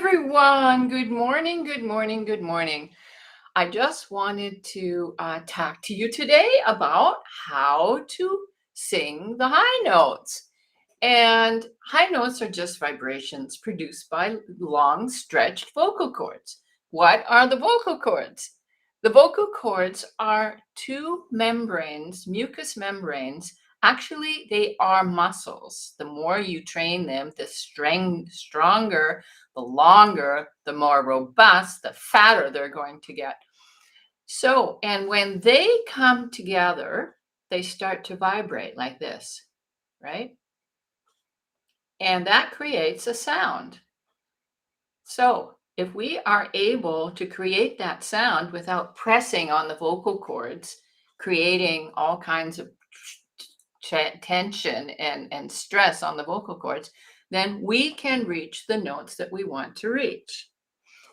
everyone. Good morning, good morning, good morning. I just wanted to talk to you today about how to sing the high notes. And high notes are just vibrations produced by long stretched vocal cords. What are the vocal cords? The vocal cords are two membranes, mucous membranes. Actually, they are muscles. The more you train them, the stronger, the longer, the more robust, the fatter they're going to get. So, and when they come together, they start to vibrate like this, right? And that creates a sound. So, if we are able to create that sound without pressing on the vocal cords, creating all kinds of tension and stress on the vocal cords, then we can reach the notes that we want to reach.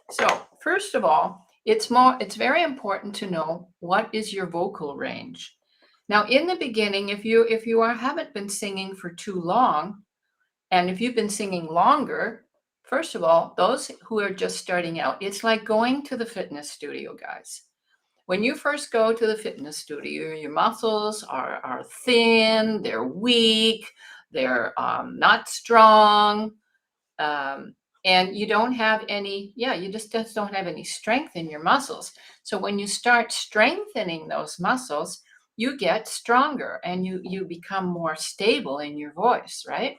So, first of all, it's very important to know what is your vocal range. Now, in the beginning, if you haven't been singing for too long, and if you've been singing longer, first of all, those who are just starting out, it's like going to the fitness studio, guys. When you first go to the fitness studio, your muscles are thin, they're weak, they're not strong, and you don't have any, you just don't have any strength in your muscles. So when you start strengthening those muscles, you get stronger and you become more stable in your voice, right?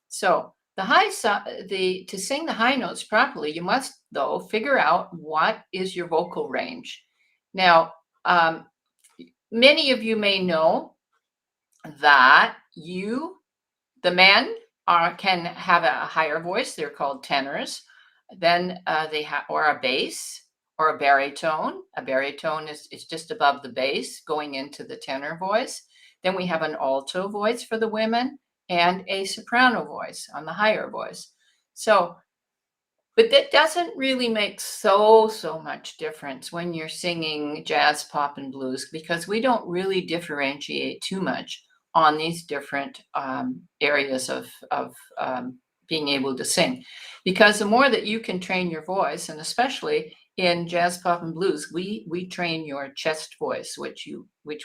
So to sing the high notes properly, you must though figure out what is your vocal range. Now, many of you may know that the men can have a higher voice. They're called tenors. Then they have or a bass or a baritone. A baritone is just above the bass, going into the tenor voice. Then we have an alto voice for the women and a soprano voice on the higher voice. So, but that doesn't really make so much difference when you're singing jazz, pop, and blues, because we don't really differentiate too much on these different areas of being able to sing. Because the more that you can train your voice, and especially in jazz, pop, and blues, we train your chest voice, which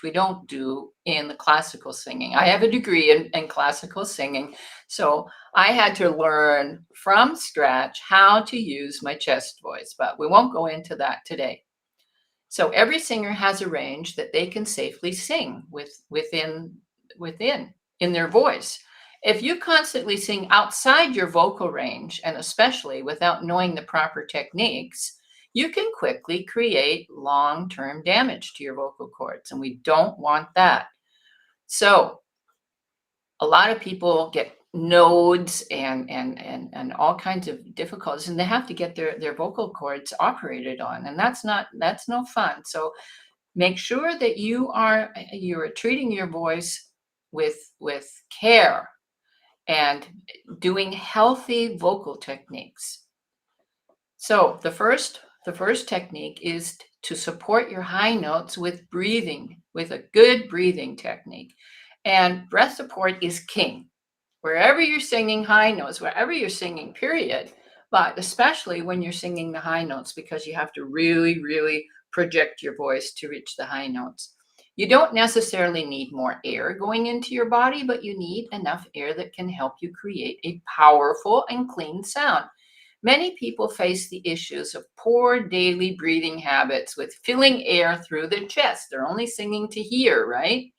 we don't do in the classical singing. I have a degree in classical singing, so I had to learn from scratch how to use my chest voice, but we won't go into that today. So every singer has a range that they can safely sing within in their voice. If you constantly sing outside your vocal range, and especially without knowing the proper techniques, you can quickly create long-term damage to your vocal cords, and we don't want that. So a lot of people get nodes and all kinds of difficulties, and they have to get their vocal cords operated on, and that's no fun. So make sure that you're treating your voice with care and doing healthy vocal techniques. So the first technique is to support your high notes with breathing, with a good breathing technique. And breath support is king. Wherever you're singing high notes, wherever you're singing, period, but especially when you're singing the high notes, because you have to really, really project your voice to reach the high notes. You don't necessarily need more air going into your body, but you need enough air that can help you create a powerful and clean sound. Many people face the issues of poor daily breathing habits with filling air through their chest. They're only singing to hear, right?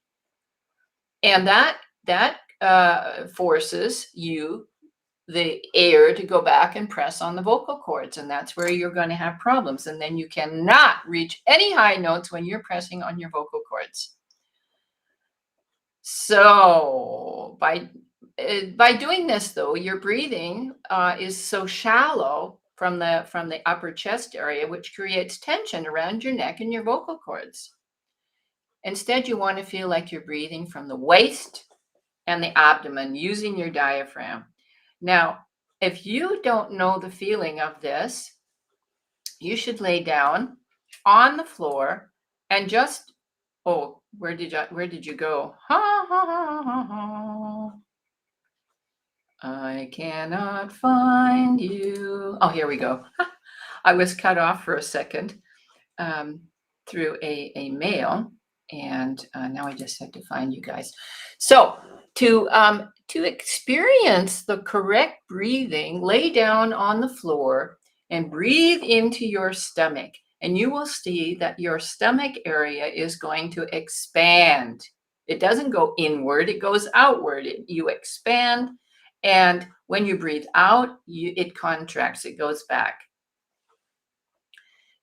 And that forces the air to go back and press on the vocal cords, and that's where you're going to have problems. And then you cannot reach any high notes when you're pressing on your vocal cords. So by doing this, though, your breathing is so shallow from the upper chest area, which creates tension around your neck and your vocal cords. Instead, you want to feel like you're breathing from the waist and the abdomen using your diaphragm. Now, if you don't know the feeling of this, you should lay down on the floor and just, where did you go? Ha, ha, ha, ha, ha. I cannot find you. Oh, here we go. I was cut off for a second um, through a mail, and now I just had to find you guys. So to experience the correct breathing, lay down on the floor and breathe into your stomach, and you will see that your stomach area is going to expand. It doesn't go inward; it goes outward. You expand, and when you breathe out, it contracts. It goes back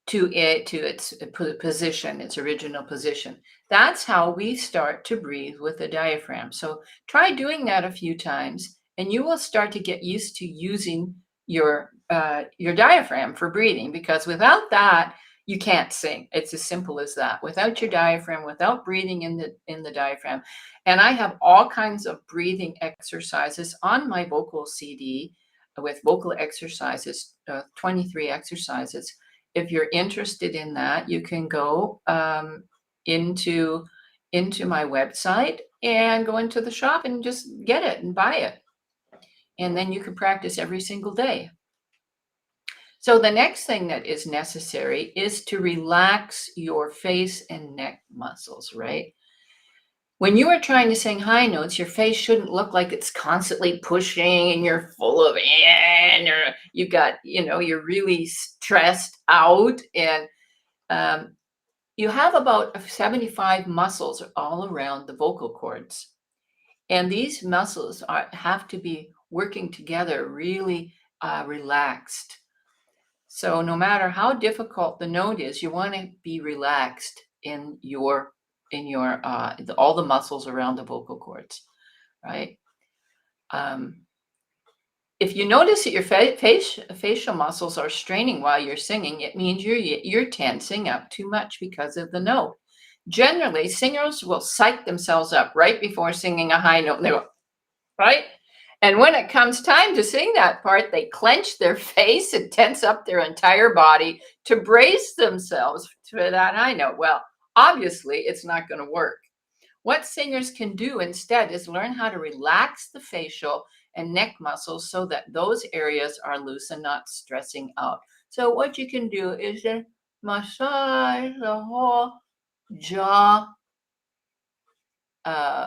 to its position, its original position. That's how we start to breathe with the diaphragm. So try doing that a few times, and you will start to get used to using your diaphragm for breathing. Because without that, you can't sing. It's as simple as that. Without your diaphragm, without breathing in the diaphragm, and I have all kinds of breathing exercises on my vocal CD with vocal exercises, 23 exercises. If you're interested in that, you can go into my website and go into the shop and just get it and buy it. And then you can practice every single day. So the next thing that is necessary is to relax your face and neck muscles, right? When you are trying to sing high notes, your face shouldn't look like it's constantly pushing and you're full of and you've got, you're really stressed out, and you have about 75 muscles all around the vocal cords. And these muscles have to be working together, really relaxed. So no matter how difficult the note is, you want to be relaxed in your all the muscles around the vocal cords, right? If you notice that your facial muscles are straining while you're singing, it means you're tensing up too much because of the note. Generally, singers will psych themselves up right before singing a high note. And they go, right? And when it comes time to sing that part, they clench their face and tense up their entire body to brace themselves for that high note. Well, obviously, it's not going to work. What singers can do instead is learn how to relax the facial and neck muscles so that those areas are loose and not stressing out. So what you can do is just massage the whole jaw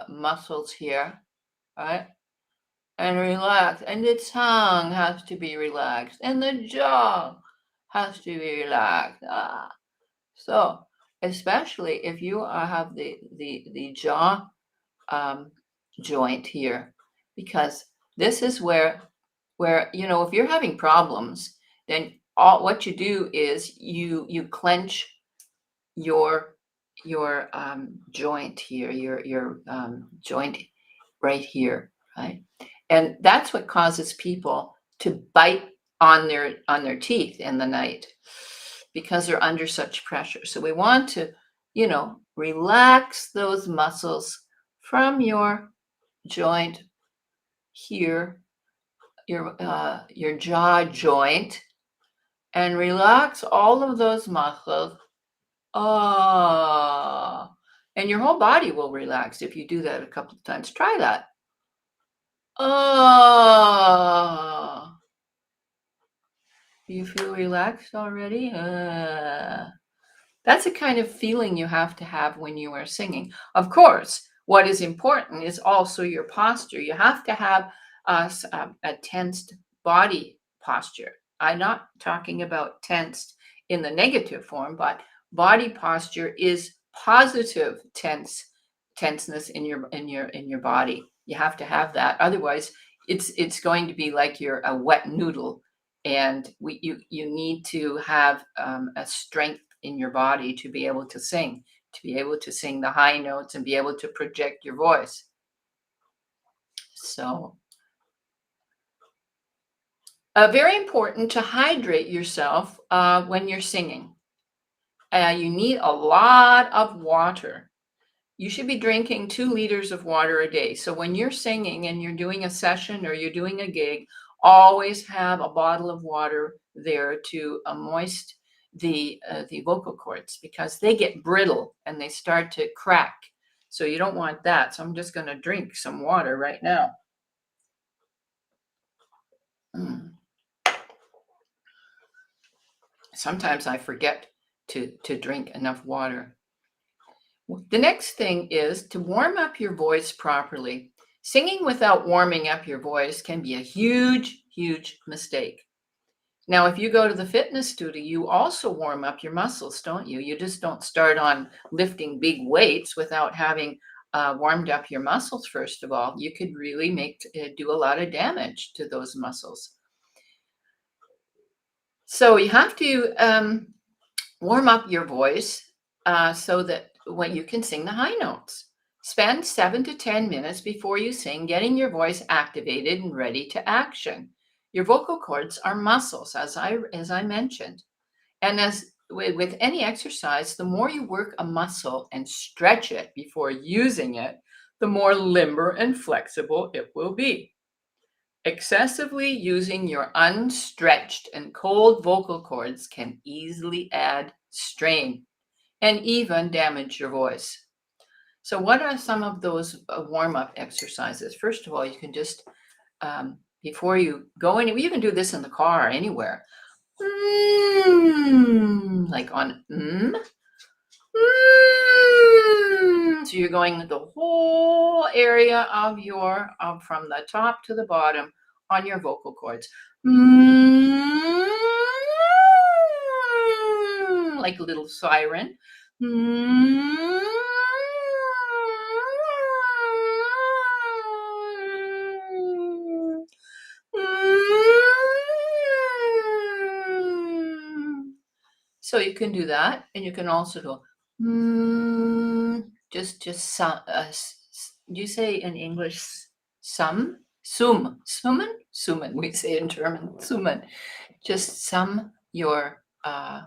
muscles here, right? And relax. And the tongue has to be relaxed. And the jaw has to be relaxed. So especially if you have the jaw joint here, because this is where if you're having problems, then what you do is you clench your joint here, your joint right here, right? And that's what causes people to bite on their teeth in the night, because they're under such pressure. So we want to, relax those muscles from your joint here, your jaw joint, and relax all of those muscles. And your whole body will relax if you do that a couple of times. Try that. Do you feel relaxed already? That's the kind of feeling you have to have when you are singing. Of course, what is important is also your posture. You have to have a tensed body posture. I'm not talking about tensed in the negative form, but body posture is positive tenseness in your body. You have to have that. Otherwise, it's going to be like you're a wet noodle, and you need to have a strength in your body to be able to sing the high notes and be able to project your voice. So very important to hydrate yourself when you're singing. You need a lot of water. You should be drinking 2 liters of water a day. So when you're singing and you're doing a session or you're doing a gig, always have a bottle of water there to moist the vocal cords, because they get brittle and they start to crack. So you don't want that. So I'm just going to drink some water right now. Sometimes I forget to drink enough water. The next thing is to warm up your voice properly. Singing without warming up your voice can be a huge, huge mistake. Now, if you go to the fitness studio, you also warm up your muscles, don't you? You just don't start on lifting big weights without having warmed up your muscles, first of all. You could really do a lot of damage to those muscles. So you have to warm up your voice so that when you can sing the high notes. Spend 7 to 10 minutes before you sing, getting your voice activated and ready to action. Your vocal cords are muscles, as I mentioned. And as with any exercise, the more you work a muscle and stretch it before using it, the more limber and flexible it will be. Excessively using your unstretched and cold vocal cords can easily add strain and even damage your voice. So what are some of those warm-up exercises? First of all, you can just, before you go anywhere, you can do this in the car, anywhere. Like on So you're going the whole area of from the top to the bottom on your vocal cords. Like a little siren. So you can do that, and you can also go just some. Do you say in English summen? Summen. We say in German summen. Just sum your a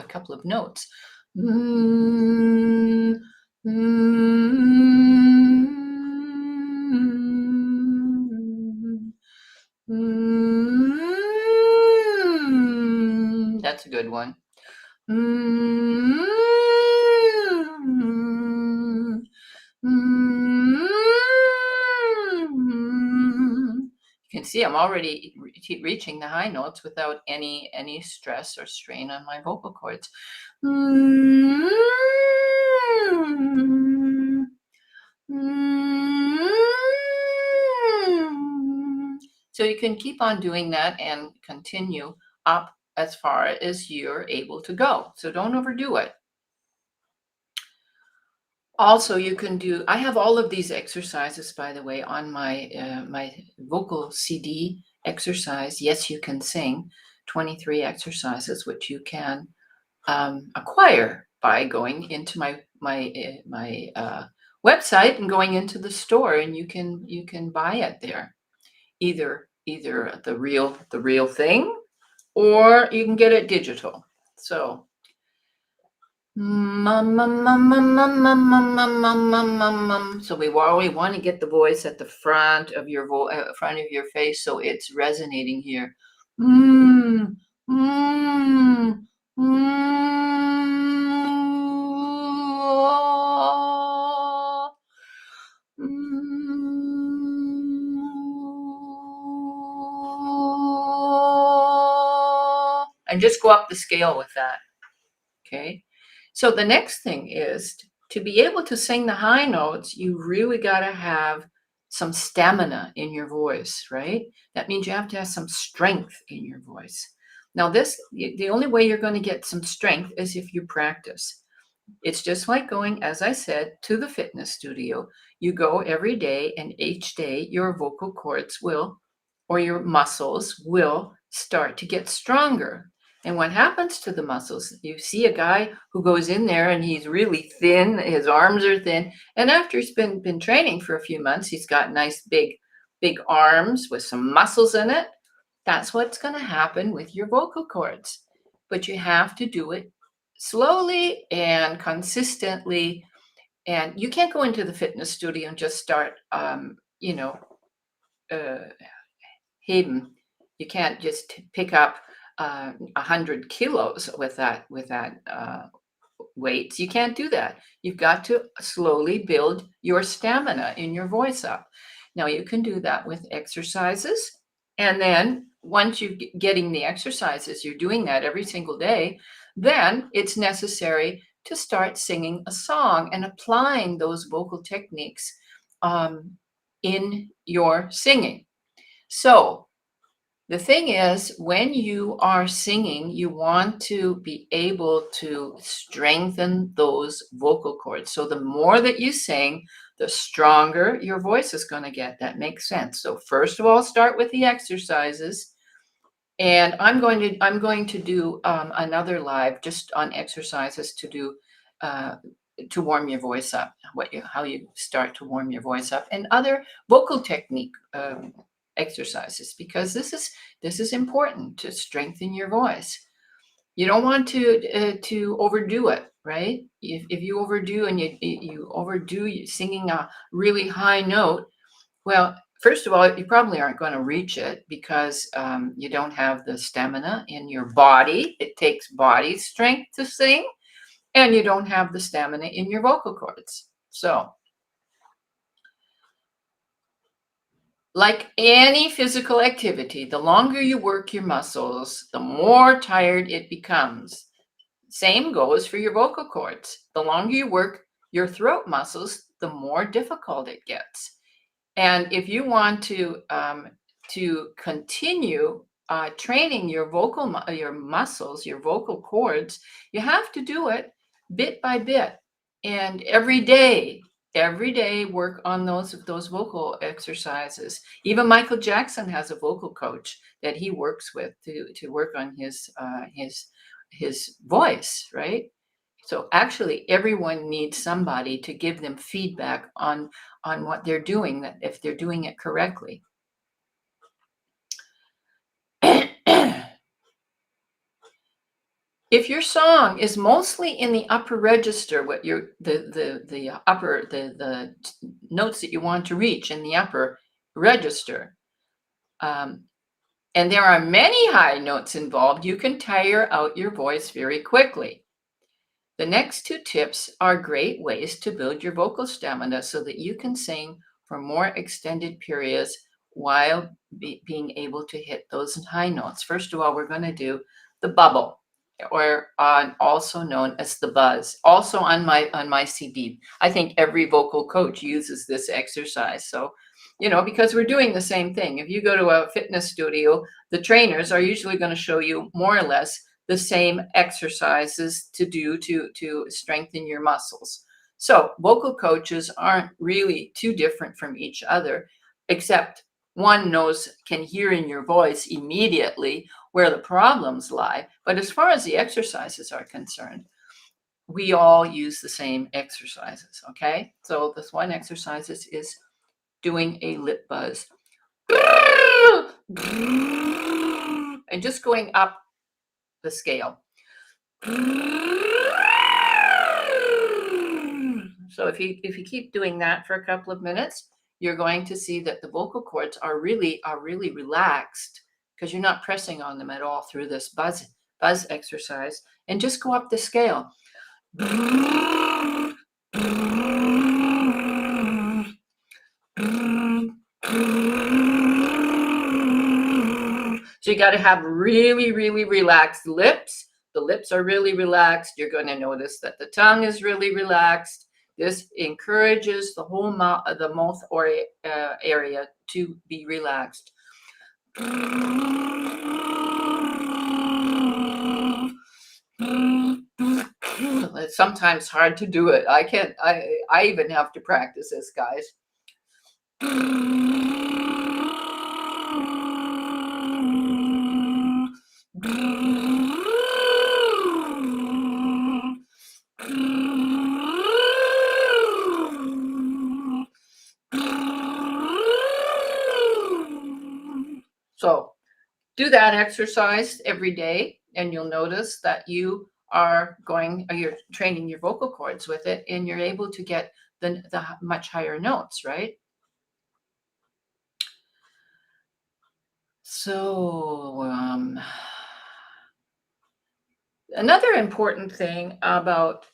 couple of notes. That's a good one. You can see I'm already reaching the high notes without any stress or strain on my vocal cords. So you can keep on doing that and continue up as far as you're able to go. So don't overdo it. Also, you can do, I have all of these exercises, by the way, on my my vocal CD exercise. Yes, you can sing 23 exercises, which you can acquire by going into my website and going into the store, and you can buy it there. Either the real thing, or you can get it digital. So so we want to get the voice at the front of your face, so it's resonating here. And just go up the scale with that. Okay. So the next thing is to be able to sing the high notes, you really got to have some stamina in your voice, right? That means you have to have some strength in your voice. Now, the only way you're going to get some strength is if you practice. It's just like going, as I said, to the fitness studio. You go every day, and each day your vocal cords or your muscles will start to get stronger. And what happens to the muscles? You see a guy who goes in there and he's really thin, his arms are thin. And after he's been training for a few months, he's got nice big arms with some muscles in it. That's what's going to happen with your vocal cords. But you have to do it slowly and consistently. And you can't go into the fitness studio and just start, hidden. You can't just pick up 100 kilos with that weights. You can't do that. You've got to slowly build your stamina in your voice up. Now you can do that with exercises, And then once you're getting the exercises, you're doing that every single day, then it's necessary to start singing a song and applying those vocal techniques in your singing. So the thing is, when you are singing, you want to be able to strengthen those vocal cords. So the more that you sing, the stronger your voice is going to get. That makes sense. So first of all, start with the exercises. And I'm going to do another live just on exercises to warm your voice up. How you start to warm your voice up, and other vocal technique exercises, because this is important to strengthen your voice. You don't want to overdo it, right? If you overdo and you overdo singing a really high note, well, first of all, you probably aren't going to reach it because you don't have the stamina in your body. It takes body strength to sing, and you don't have the stamina in your vocal cords. So, like any physical activity, the longer you work your muscles, the more tired it becomes. Same goes for your vocal cords. The longer you work your throat muscles, the more difficult it gets. And if you want to continue training your your muscles, your vocal cords, you have to do it bit by bit, and every day. Every day, work on those vocal exercises. Even Michael Jackson has a vocal coach that he works with to work on his voice, right? So actually, everyone needs somebody to give them feedback on what they're doing, that if they're doing it correctly. If your song is mostly in the upper register, what the notes that you want to reach in the upper register, and there are many high notes involved, you can tire out your voice very quickly. The next two tips are great ways to build your vocal stamina so that you can sing for more extended periods while being able to hit those high notes. First of all, we're going to do the bubble, or also known as the buzz. Also on my CD, I think every vocal coach uses this exercise. So, because we're doing the same thing. If you go to a fitness studio, the trainers are usually going to show you more or less the same exercises to do to strengthen your muscles. So vocal coaches aren't really too different from each other, except one can hear in your voice immediately where the problems lie. But as far as the exercises are concerned, we all use the same exercises, okay? So this one exercise is doing a lip buzz. And just going up the scale. So if you keep doing that for a couple of minutes, you're going to see that the vocal cords are really relaxed, because you're not pressing on them at all through this buzz exercise. And just go up the scale. So you got to have really relaxed lips. The lips are really relaxed. You're going to notice that the tongue is really relaxed. This encourages the whole mouth area to be relaxed. It's sometimes hard to do it. I even have to practice this, guys. So do that exercise every day, and you'll notice that you're training your vocal cords with it, and you're able to get the much higher notes, right? So another important thing about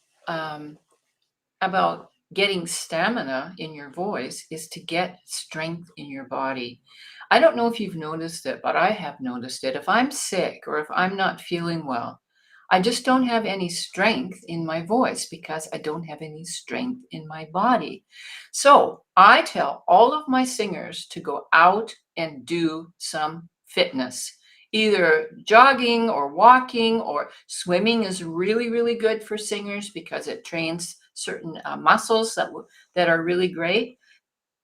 getting stamina in your voice is to get strength in your body. I don't know if you've noticed it, but I have noticed it. If I'm sick or if I'm not feeling well, I just don't have any strength in my voice because I don't have any strength in my body. So I tell all of my singers to go out and do some fitness. Either jogging or walking or swimming is really, really good for singers because it trains certain muscles that are really great.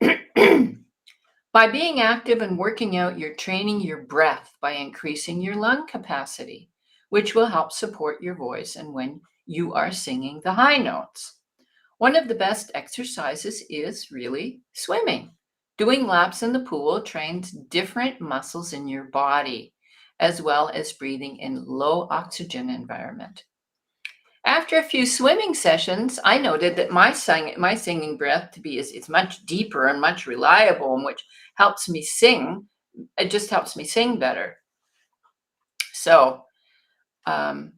By being active and working out, you're training your breath by increasing your lung capacity, which will help support your voice and when you are singing the high notes. One of the best exercises is really swimming. Doing laps in the pool trains different muscles in your body, as well as breathing in low oxygen environment. After a few swimming sessions, I noted that my singing breath to be is much deeper and much reliable, and which helps me sing. It just helps me sing better. So, um,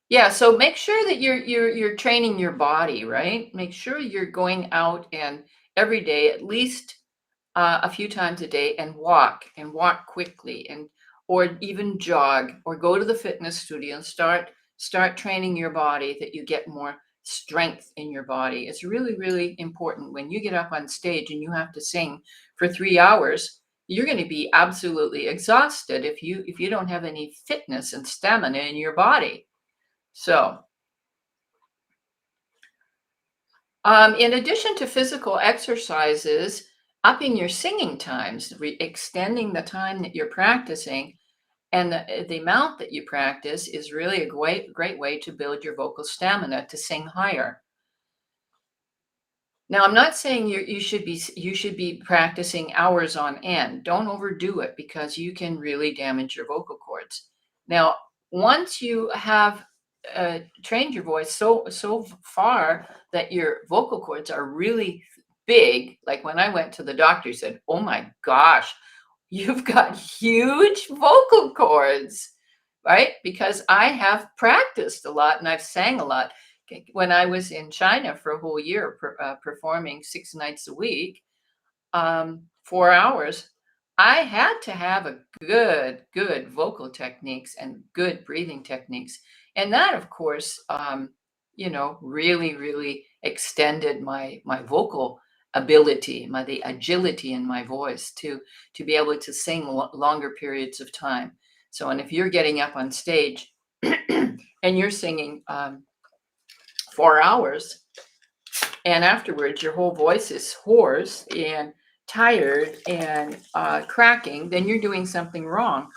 yeah. So make sure that you're training your body, right? Make sure you're going out and every day at least a few times a day and walk quickly and or even jog or go to the fitness studio and start training your body that you get more strength in your body. It's really, really important when you get up on stage and you have to sing for 3 hours. You're going to be absolutely exhausted if you don't have any fitness and stamina in your body. So in addition to physical exercises, upping your singing times, extending the time that you're practicing, and the amount that you practice is really a great way to build your vocal stamina to sing higher. Now, I'm not saying you should be practicing hours on end. Don't overdo it because you can really damage your vocal cords. Now, once you have trained your voice so far that your vocal cords are really big, like when I went to the doctor, he said, "Oh my gosh, you've got huge vocal cords," right? Because I have practiced a lot and I've sang a lot. When I was in China for a whole year, performing 6 nights a week, 4 hours, I had to have a good vocal techniques and good breathing techniques. And that, of course, really, really extended my vocal ability, the agility in my voice to be able to sing longer periods of time. So, and if you're getting up on stage and you're singing 4 hours, and afterwards your whole voice is hoarse and tired and cracking, then you're doing something wrong.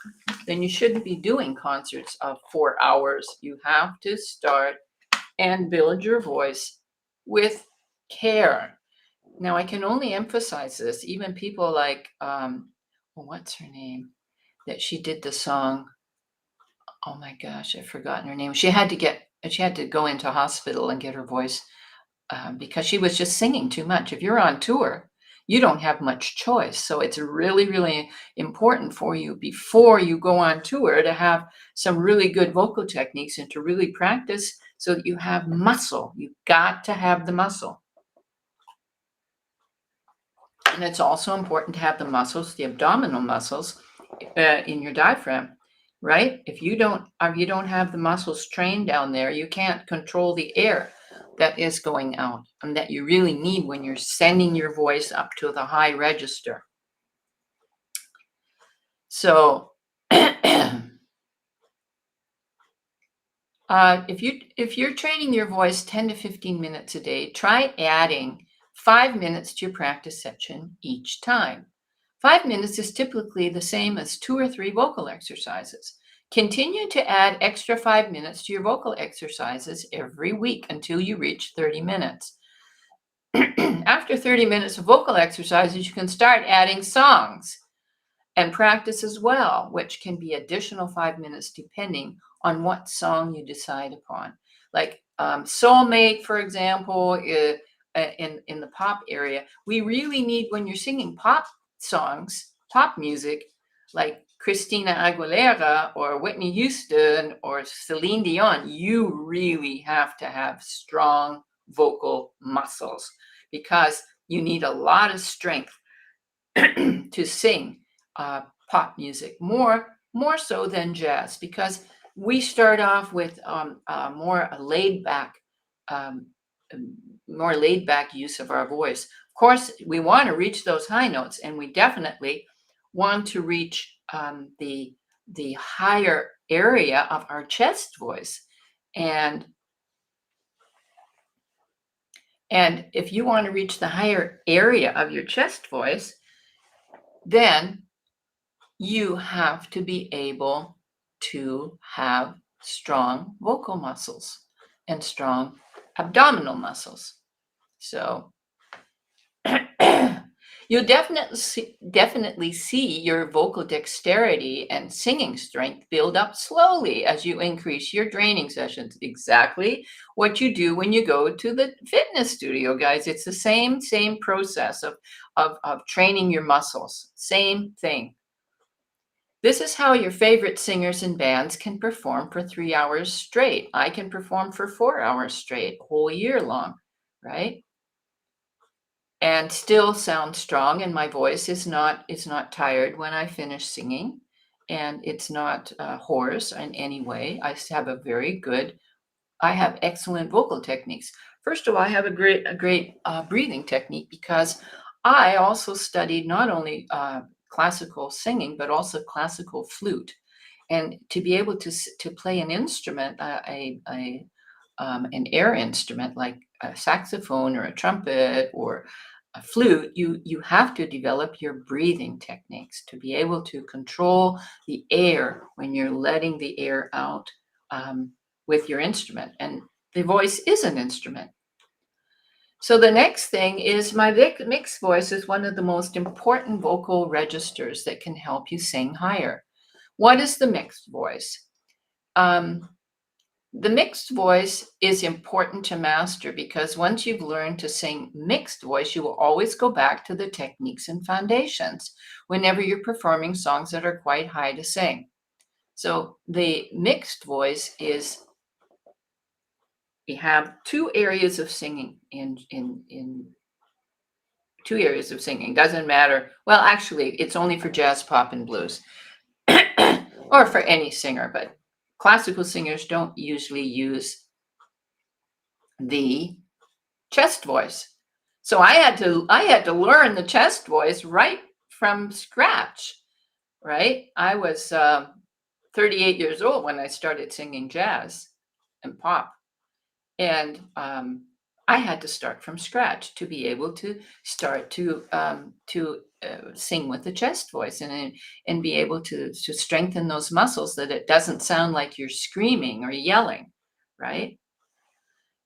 Then you shouldn't be doing concerts of 4 hours. You have to start and build your voice with care. Now, I can only emphasize this. Even people like, what's her name? That she did the song. Oh my gosh, I've forgotten her name. She had to go into hospital and get her voice because she was just singing too much. If you're on tour, you don't have much choice. So it's really, really important for you before you go on tour to have some really good vocal techniques and to really practice so that you have muscle. You've got to have the muscle. And it's also important to have the muscles, the abdominal muscles in your diaphragm, right? If you don't have the muscles trained down there, you can't control the air that is going out and that you really need when you're sending your voice up to the high register. So if you're training your voice 10 to 15 minutes a day, try adding 5 minutes to your practice session each time. 5 minutes is typically the same as 2 or 3 vocal exercises. Continue to add extra 5 minutes to your vocal exercises every week until you reach 30 minutes. After 30 minutes of vocal exercises, you can start adding songs and practice as well, which can be additional 5 minutes depending on what song you decide upon. Like Soulmate, for example, in the pop area, we really need, when you're singing pop songs, pop music, like Christina Aguilera or Whitney Houston or Celine Dion, you really have to have strong vocal muscles because you need a lot of strength to sing pop music, more so than jazz, because we start off with more um, laid back use of our voice. Of course, we want to reach those high notes, and we definitely want to reach the higher area of our chest voice. And if you want to reach the higher area of your chest voice, then you have to be able to have strong vocal muscles and strong abdominal muscles. So you'll definitely see your vocal dexterity and singing strength build up slowly as you increase your training sessions. Exactly what you do when you go to the fitness studio, guys. It's the same process of training your muscles. Same thing. This is how your favorite singers and bands can perform for 3 hours straight. I can perform for 4 hours straight, whole year long, right? And still sound strong, and my voice is not tired when I finish singing, and it's not hoarse in any way. I have excellent vocal techniques. First of all, I have a great breathing technique because I also studied not only classical singing but also classical flute, and to be able to play an instrument, an air instrument like a saxophone or a trumpet or a flute, you have to develop your breathing techniques to be able to control the air when you're letting the air out with your instrument. And the voice is an instrument. So the next thing is my mixed voice is one of the most important vocal registers that can help you sing higher. What is the mixed voice? The mixed voice is important to master because once you've learned to sing mixed voice, you will always go back to the techniques and foundations whenever you're performing songs that are quite high to sing. So the mixed voice is, we have two areas of singing in two areas of singing. Doesn't matter. Well, actually, it's only for jazz, pop, and blues, or for any singer, but classical singers don't usually use the chest voice. So I had to learn the chest voice right from scratch, right? I was 38 years old when I started singing jazz and pop. And I had to start from scratch to be able to start to sing with the chest voice and be able to strengthen those muscles that it doesn't sound like you're screaming or yelling, right?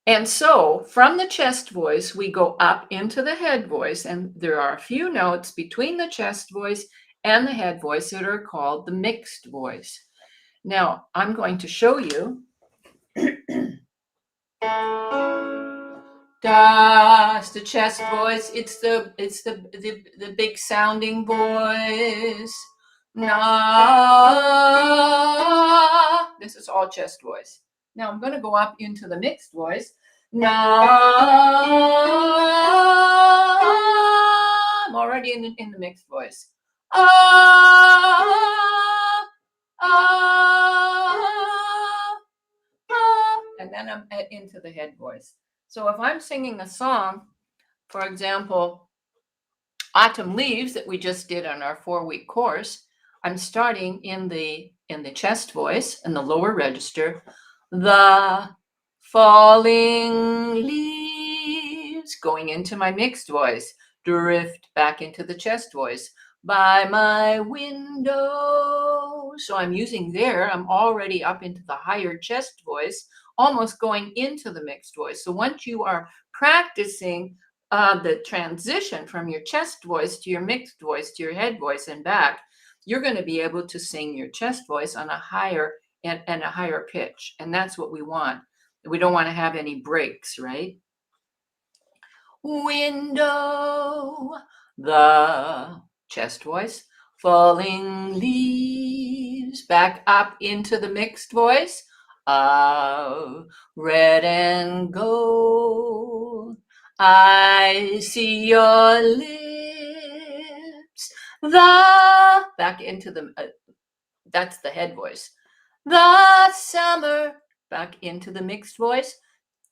And so from the chest voice, we go up into the head voice, and there are a few notes between the chest voice and the head voice that are called the mixed voice. Now, I'm going to show you. Da, it's the chest voice. It's the big sounding voice. Na. This is all chest voice. Now I'm going to go up into the mixed voice. Na. I'm already in the mixed voice. And then I'm into the head voice. So if I'm singing a song, for example, Autumn Leaves that we just did on our 4-week course, I'm starting in the chest voice in the lower register. The falling leaves, going into my mixed voice, drift back into the chest voice. By my window. So I'm using there, I'm already up into the higher chest voice, almost going into the mixed voice. So once you are practicing the transition from your chest voice to your mixed voice to your head voice and back, you're going to be able to sing your chest voice on a higher and a higher pitch. And that's what we want. We don't want to have any breaks, right? Window, the chest voice, falling leaves, back up into the mixed voice of red and gold. I see your lips, back into the, that's the head voice. The summer, back into the mixed voice.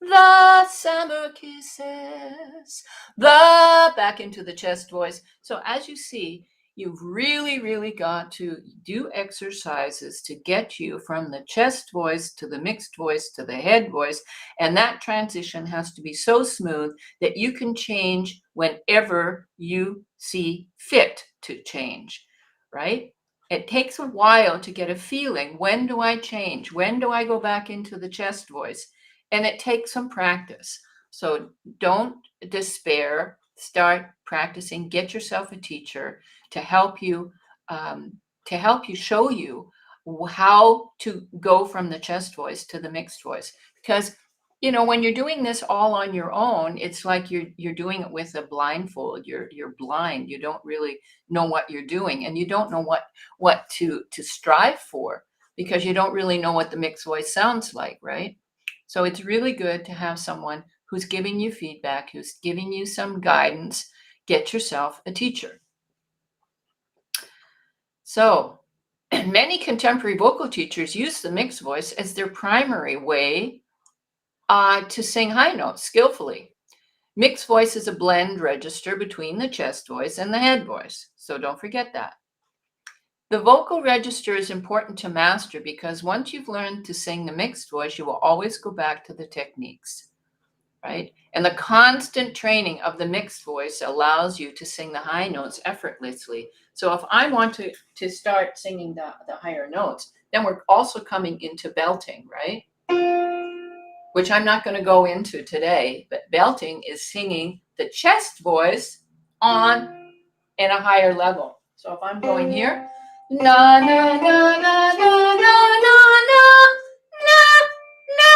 The summer kisses, back into the chest voice. So as you see, you've really got to do exercises to get you from the chest voice to the mixed voice to the head voice. And that transition has to be so smooth that you can change whenever you see fit to change, right? It takes a while to get a feeling. When do I change? When do I go back into the chest voice? And it takes some practice. So don't despair. Start practicing. Get yourself a teacher to help you show you how to go from the chest voice to the mixed voice. Because when you're doing this all on your own, it's like you're doing it with a blindfold. You're blind. You don't really know what you're doing, and you don't know what to strive for, because you don't really know what the mixed voice sounds like, right? So it's really good to have someone who's giving you feedback, who's giving you some guidance. Get yourself a teacher. So many contemporary vocal teachers use the mixed voice as their primary way to sing high notes skillfully. Mixed voice is a blend register between the chest voice and the head voice, so don't forget that. The vocal register is important to master because once you've learned to sing the mixed voice, you will always go back to the techniques, right? And the constant training of the mixed voice allows you to sing the high notes effortlessly. So if I want to start singing the higher notes, then we're also coming into belting, right? Which I'm not going to go into today, but belting is singing the chest voice on in a higher level. So if I'm going here, na na na na na na na na na.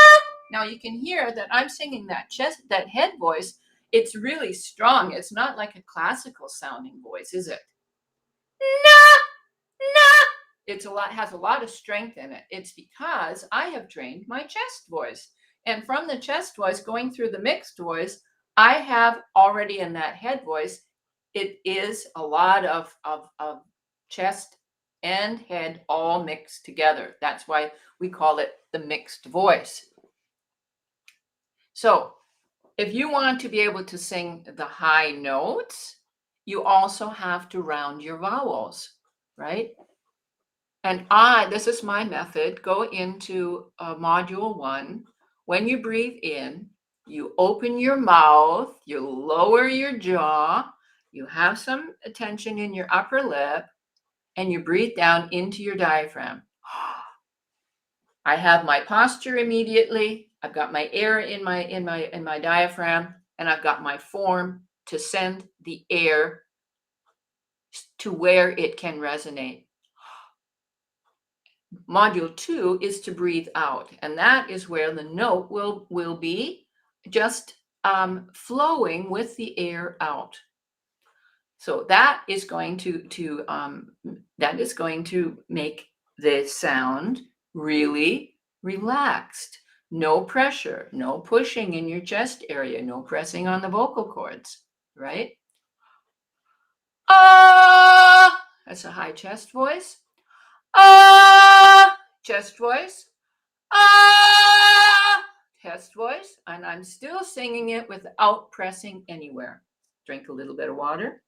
Now you can hear that I'm singing that head voice. It's really strong. It's not like a classical sounding voice, is it? Na na. Has a lot of strength in it. It's because I have trained my chest voice. And from the chest voice going through the mixed voice, I have already in that head voice, it is a lot of chest and head all mixed together. That's why we call it the mixed voice. So if you want to be able to sing the high notes, you also have to round your vowels, right? And this is my method. Go into module 1. When you breathe in, you open your mouth, you lower your jaw, you have some tension in your upper lip, and you breathe down into your diaphragm. I have my posture immediately. I've got my air in my diaphragm, and I've got my form to send the air to where it can resonate. Module 2 is to breathe out, and that is where the note will be just flowing with the air out. So that is going to make the sound really relaxed. No pressure, no pushing in your chest area, no pressing on the vocal cords, right? Ah, that's a high chest voice. Ah, chest voice. Ah, chest voice. And I'm still singing it without pressing anywhere. Drink a little bit of water.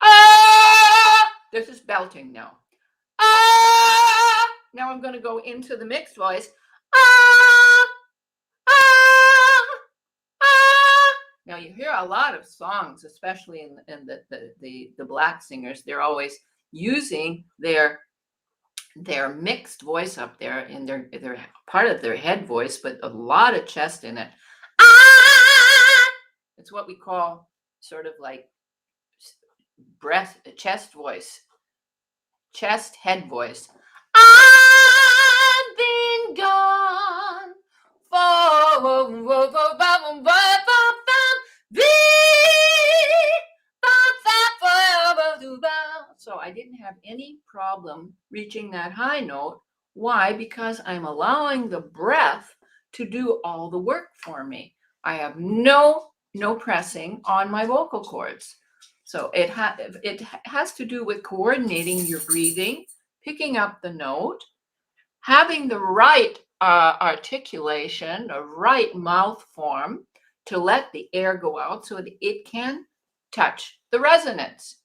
Ah, this is belting now. Ah, now I'm going to go into the mixed voice. Ah, ah, ah. Now you hear a lot of songs, especially in the black singers. They're always using their mixed voice up there, and they're part of their head voice, but a lot of chest in it. Ah! It's what we call sort of like chest voice, chest head voice. I've been gone for problem reaching that high note. Why? Because I'm allowing the breath to do all the work for me. I have no pressing on my vocal cords. So it has to do with coordinating your breathing, picking up the note, having the right articulation, the right mouth form to let the air go out so that it can touch the resonance.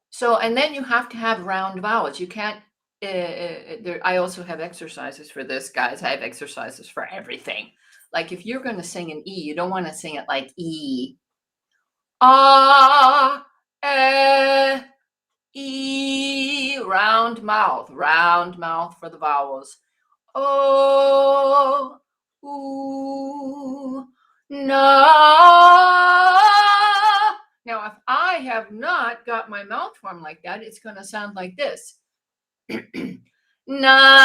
So, and then you have to have round vowels. You can't, I also have exercises for this, guys. I have exercises for everything. Like if you're going to sing an E, you don't want to sing it like E. Ah, eh, E, round mouth for the vowels. Oh, ooh, na. Now, if I have not got my mouth form like that, it's going to sound like this. Na.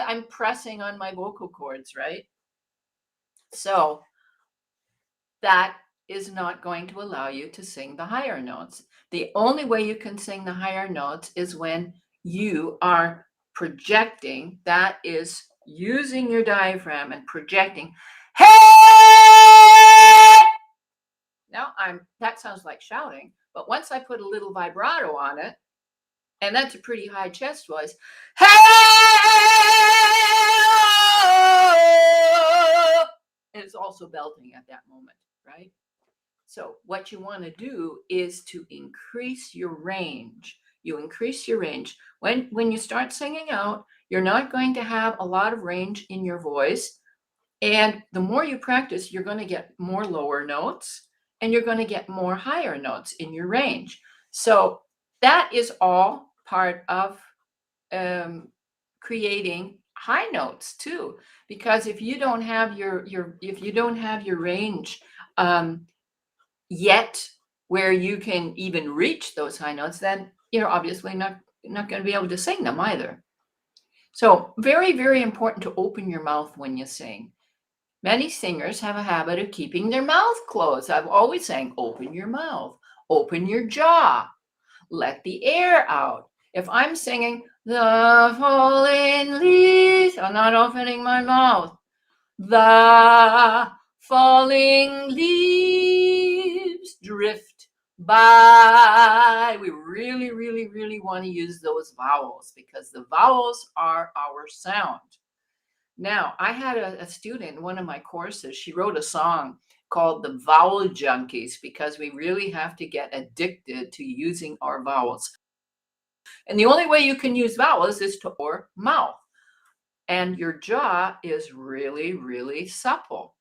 I'm pressing on my vocal cords, right? So that is not going to allow you to sing the higher notes. The only way you can sing the higher notes is when you are projecting. That is using your diaphragm and projecting. Hey! Now that sounds like shouting, but once I put a little vibrato on it, and that's a pretty high chest voice. Hey! It's also belting at that moment, right? So what you want to do is to increase your range. You increase your range. When you start singing out, you're not going to have a lot of range in your voice. And the more you practice, you're going to get more lower notes and you're going to get more higher notes in your range. So that is all part of creating high notes too. Because if you don't have your range yet where you can even reach those high notes, then you're obviously not going to be able to sing them either. So very, very important to open your mouth when you sing. Many singers have a habit of keeping their mouth closed. I'm always saying, open your mouth, open your jaw, let the air out. If I'm singing, the falling leaves, I'm not opening my mouth. The falling leaves drift by. We really, really, really want to use those vowels because the vowels are our sound. Now, I had a student in one of my courses. She wrote a song called the Vowel Junkies because we really have to get addicted to using our vowels. And the only way you can use vowels is to your mouth. And your jaw is really, really supple.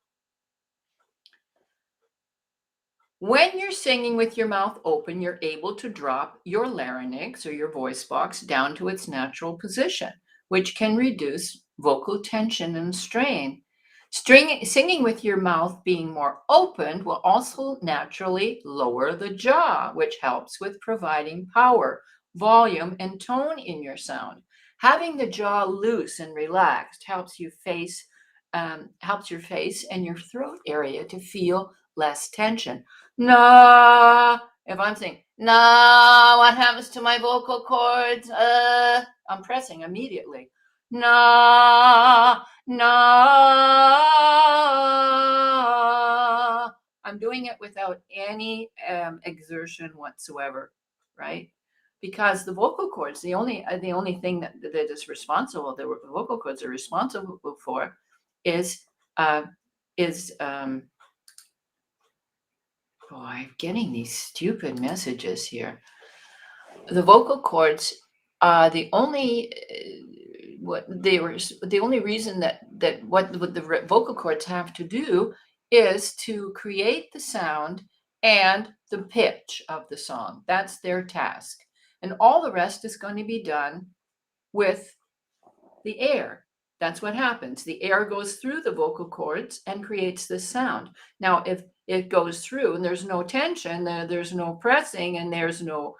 When you're singing with your mouth open, you're able to drop your larynx or your voice box down to its natural position, which can reduce vocal tension and strain. Singing with your mouth being more open will also naturally lower the jaw, which helps with providing power, volume, and tone in your sound. Having the jaw loose and relaxed helps your face and your throat area to feel less tension. No, if I'm saying no, what happens to my vocal cords? I'm pressing immediately. No, no. I'm doing it without any exertion whatsoever, right? Because the vocal cords, the only thing that is responsible, the vocal cords are responsible for, is I'm getting these stupid messages here. The vocal cords are the only the only reason that what the vocal cords have to do is to create the sound and the pitch of the song. That's their task. And all the rest is going to be done with the air. That's what happens. The air goes through the vocal cords and creates this sound. Now, if it goes through and there's no tension, there's no pressing, and there's no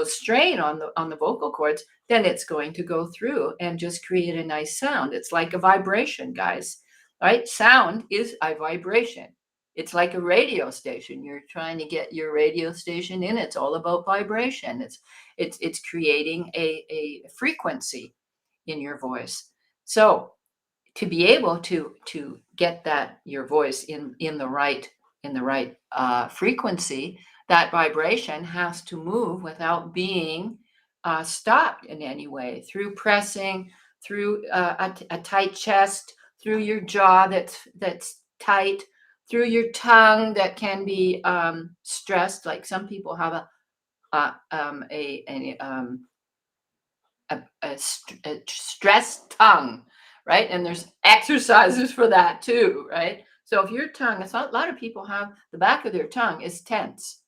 strain on the vocal cords, then it's going to go through and just create a nice sound. It's like a vibration, guys. Right? Sound is a vibration. It's like a radio station. You're trying to get your radio station in. It's all about vibration. It's creating a frequency in your voice. So to be able to get that your voice in the right frequency, that vibration has to move without being stopped in any way through pressing, through a tight chest, through your jaw that's tight, through your tongue that can be stressed. Like some people have a stressed tongue, right? And there's exercises for that too, right? So if your tongue, a lot of people have the back of their tongue is tense.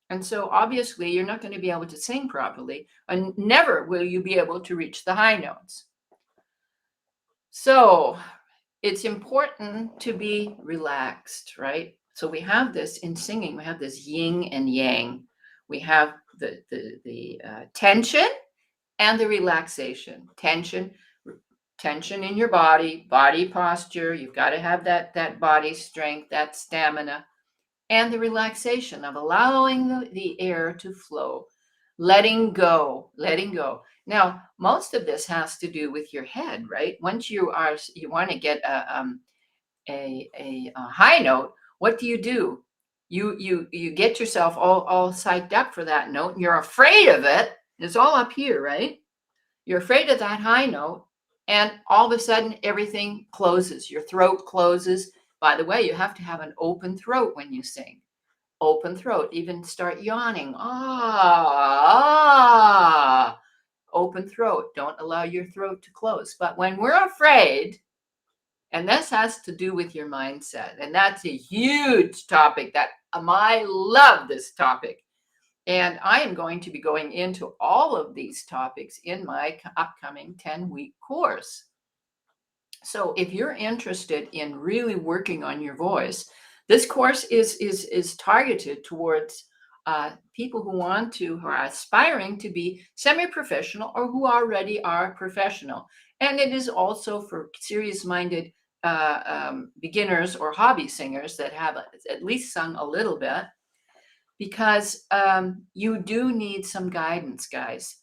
And so obviously you're not going to be able to sing properly, and never will you be able to reach the high notes. So it's important to be relaxed, right? So we have this in singing, we have this yin and yang. We have the tension and the relaxation. Tension in your body posture. You've got to have that body strength, that stamina, and the relaxation of allowing the air to flow, letting go. Now, most of this has to do with your head, right? Once you want to get a high note, what do? You get yourself all psyched up for that note, and you're afraid of it. It's all up here, right? You're afraid of that high note, and all of a sudden everything closes. Your throat closes. By the way, you have to have an open throat when you sing. Open throat. Even start yawning. Open throat. Don't allow your throat to close. But when we're afraid, and this has to do with your mindset, and that's a huge topic that I love this topic. And I am going to be going into all of these topics in my upcoming 10-week course. So if you're interested in really working on your voice, this course is targeted towards people who are aspiring to be semi-professional or who already are professional. And it is also for serious-minded beginners or hobby singers that have at least sung a little bit, because you do need some guidance, guys.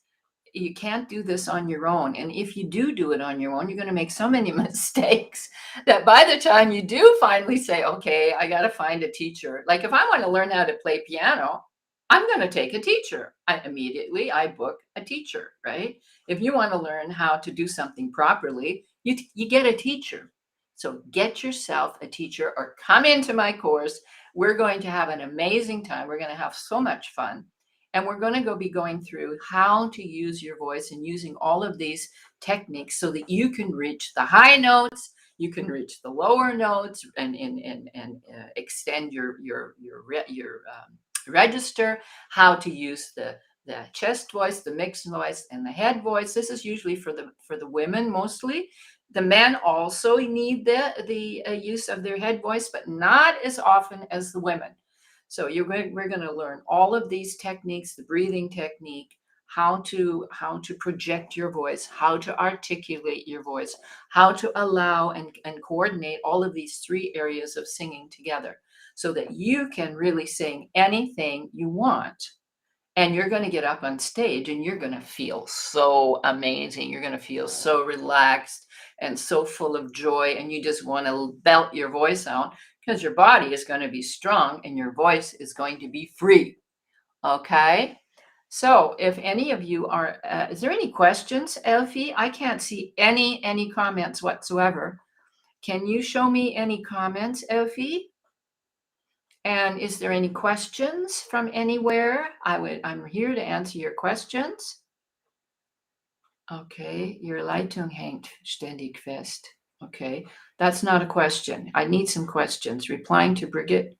You can't do this on your own. And if you do it on your own, you're going to make so many mistakes that by the time you do finally say, okay, I got to find a teacher. Like if I want to learn how to play piano, I'm going to take a teacher. I book a teacher, right? If you want to learn how to do something properly, you get a teacher. So get yourself a teacher or come into my course. We're going to have an amazing time. We're going to have so much fun. And we're going to be going through how to use your voice and using all of these techniques so that you can reach the high notes, you can reach the lower notes, and extend your register, how to use the chest voice, the mixed voice, and the head voice. This is usually for the women mostly. The men also need the use of their head voice, but not as often as the women. So we're going to learn all of these techniques, the breathing technique, how to project your voice, how to articulate your voice, how to allow and coordinate all of these three areas of singing together so that you can really sing anything you want. And you're going to get up on stage and you're going to feel so amazing. You're going to feel so relaxed and so full of joy. And you just want to belt your voice out because your body is going to be strong and your voice is going to be free. Okay. So if any of you are, is there any questions, Elfie? I can't see any comments whatsoever. Can you show me any comments, Elfie? And is there any questions from anywhere? I'm here to answer your questions. Okay, your Leitung hängt ständig fest. Okay, that's not a question. I need some questions. Replying to Brigitte.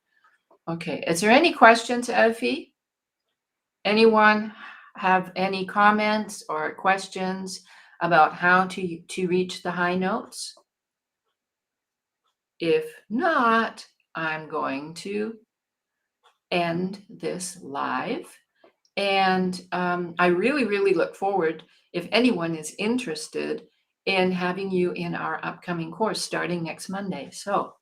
Okay, is there any questions, Elfie? Anyone have any comments or questions about how to reach the high notes? If not, I'm going to end this live. And I really look forward, if anyone is interested, in having you in our upcoming course starting next Monday. So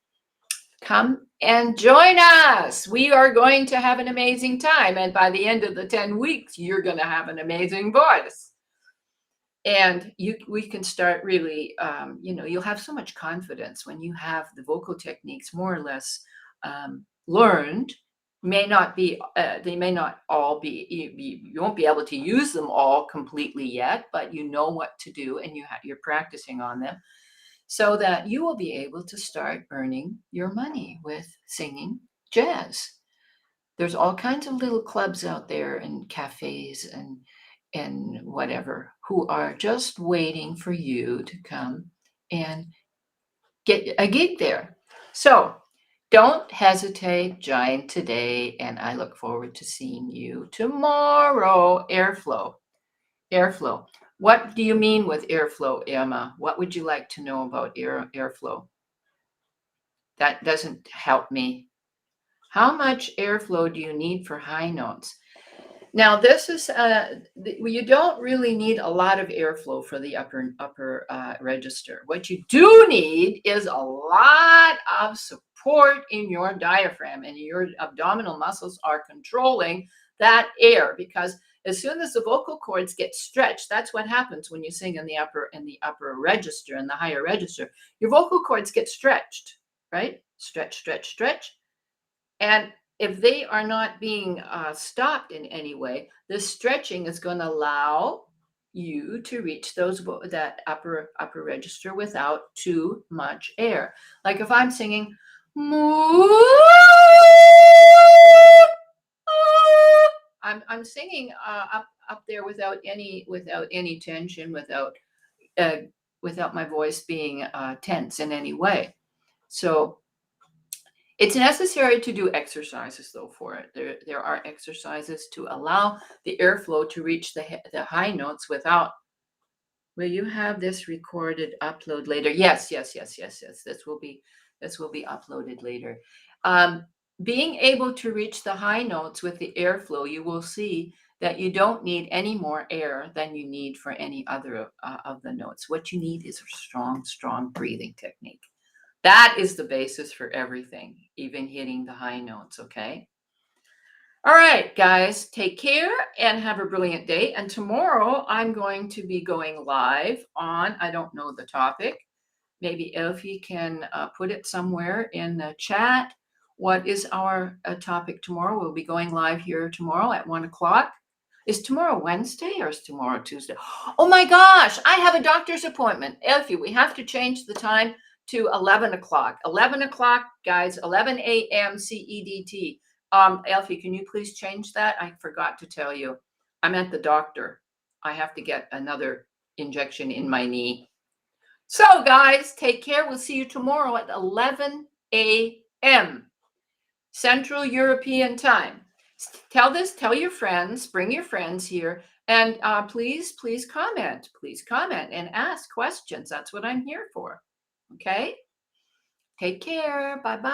Come and join us. We are going to have an amazing time. And by the end of the 10 weeks, you're going to have an amazing voice. And we can start really, you'll have so much confidence when you have the vocal techniques more or less learned. They may not all be, you won't be able to use them all completely yet, but you know what to do and you're practicing on them so that you will be able to start earning your money with singing jazz. There's all kinds of little clubs out there and cafes and whatever who are just waiting for you to come and get a gig there. So don't hesitate, join today, and I look forward to seeing you tomorrow. Airflow. What do you mean with airflow, Emma? What would you like to know about airflow? That doesn't help me. How much airflow do you need for high notes? Now, this is you don't really need a lot of airflow for the upper register. What you do need is a lot of support in your diaphragm, and your abdominal muscles are controlling that air, because as soon as the vocal cords get stretched, that's what happens when you sing in the upper register, in the higher register. Your vocal cords get stretched, right? Stretch, stretch, stretch. And if they are not being stopped in any way, the stretching is going to allow you to reach that upper register without too much air. Like if I'm singing, I'm singing up there without any tension, without my voice being tense in any way. So it's necessary to do exercises, though, for it. There are exercises to allow the airflow to reach the high notes without. Will you have this recorded, upload later? Yes. This will be uploaded later. Being able to reach the high notes with the airflow, you will see that you don't need any more air than you need for any other of the notes. What you need is a strong breathing technique. That is the basis for everything, even hitting the high notes, okay? All right, guys, take care and have a brilliant day. And tomorrow I'm going to be going live on, I don't know the topic. Maybe Elfie can put it somewhere in the chat. What is our topic tomorrow? We'll be going live here tomorrow at 1 o'clock. Is tomorrow Wednesday or is tomorrow Tuesday? Oh my gosh, I have a doctor's appointment. Elfie, we have to change the time to 11 o'clock. 11 o'clock, guys, 11 a.m. CEDT. Elfie, can you please change that? I forgot to tell you. I'm at the doctor. I have to get another injection in my knee. So, guys, take care. We'll see you tomorrow at 11 a.m. Central European Time. Tell your friends, bring your friends here, and please comment. Please comment and ask questions. That's what I'm here for. Okay? Take care. Bye-bye.